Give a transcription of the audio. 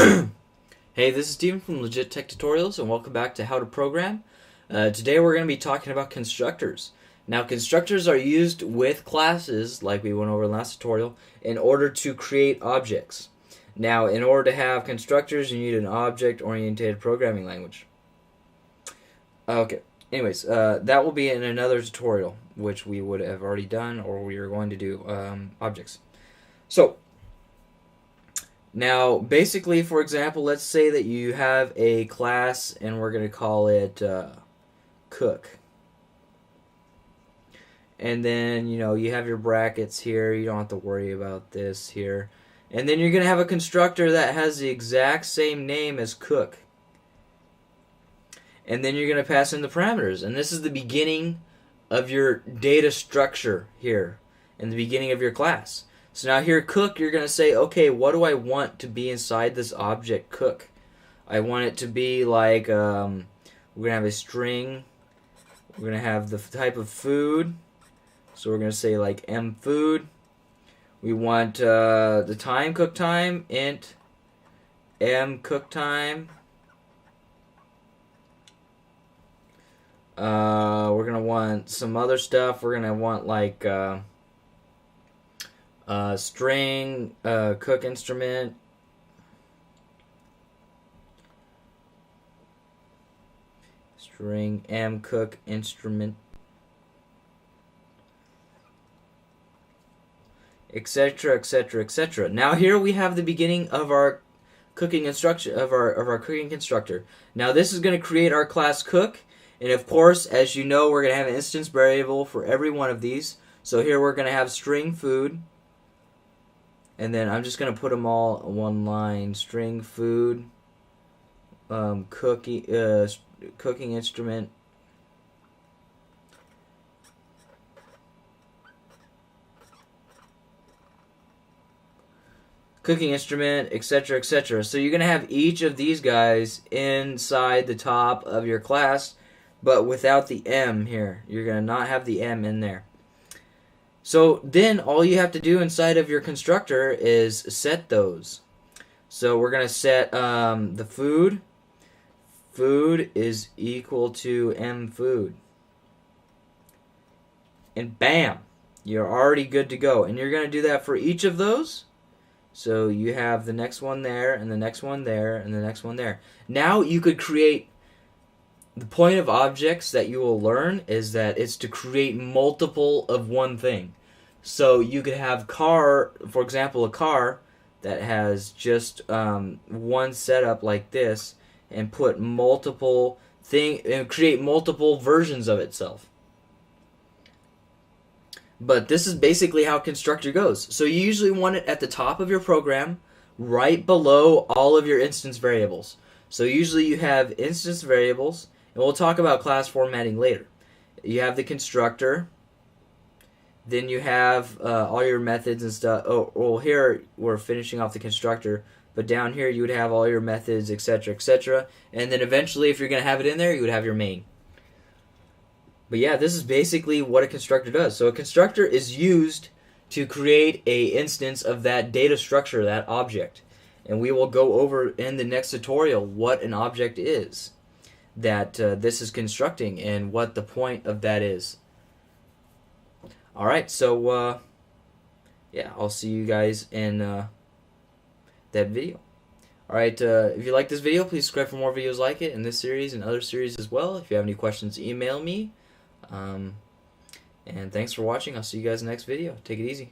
Hey, this is Steven from LegitTechTutorials, and welcome back to How to Program. Today we're going to be talking about constructors. Now, constructors are used with classes, like we went over in the last tutorial, in order to create objects. Now, in order to have constructors, you need an object-oriented programming language. Okay, anyways, that will be in another tutorial, which we would have already done, or we are going to do objects. So, now, basically, for example, let's say that you have a class and we're going to call it cook. And then, you have your brackets here. You don't have to worry about this here. And then you're going to have a constructor that has the exact same name as cook. And then you're going to pass in the parameters. And this is the beginning of your data structure here, in the beginning of your class. So now here, cook, you're going to say, okay, what do I want to be inside this object cook? I want it to be like, we're going to have a string. We're going to have the type of food. So we're going to say like mfood. We want the time, cook time, int cook time. We're going to want some other stuff. We're going to want like string cook instrument, string cook instrument, etc., etc., etc. Now here we have the beginning of our cooking instruction of our cooking constructor. Now this is going to create our class cook, and of course, as you know, we're going to have an instance variable for every one of these. So here we're going to have string food. And then I'm just going to put them all in one line. String food, cooking instrument, etc., etc. So you're going to have each of these guys inside the top of your class, but without the M here. You're going to not have the M in there. So then all you have to do inside of your constructor is set those. So we're going to set the food. Food is equal to mfood. And bam, you're already good to go. And you're going to do that for each of those. So you have the next one there, and the next one there, and the next one there. Now you could create, the point of objects that you will learn is that it's to create multiple of one thing. So you could have car, for example, a car that has just one setup like this, and put multiple and create multiple versions of itself. But this is basically how constructor goes. So you usually want it at the top of your program, right below all of your instance variables. So usually you have instance variables, and we'll talk about class formatting later. You have the constructor. Then you have all your methods and stuff. Oh, well, here we're finishing off the constructor. But down here you would have all your methods, etc., etc. And then eventually, if you're going to have it in there, you would have your main. But yeah, this is basically what a constructor does. So a constructor is used to create a instance of that data structure, that object. And we will go over in the next tutorial what an object is that this is constructing and what the point of that is. Alright, so yeah, I'll see you guys in that video. Alright, if you like this video, please subscribe for more videos like it in this series and other series as well. If you have any questions, email me. And thanks for watching. I'll see you guys in the next video. Take it easy.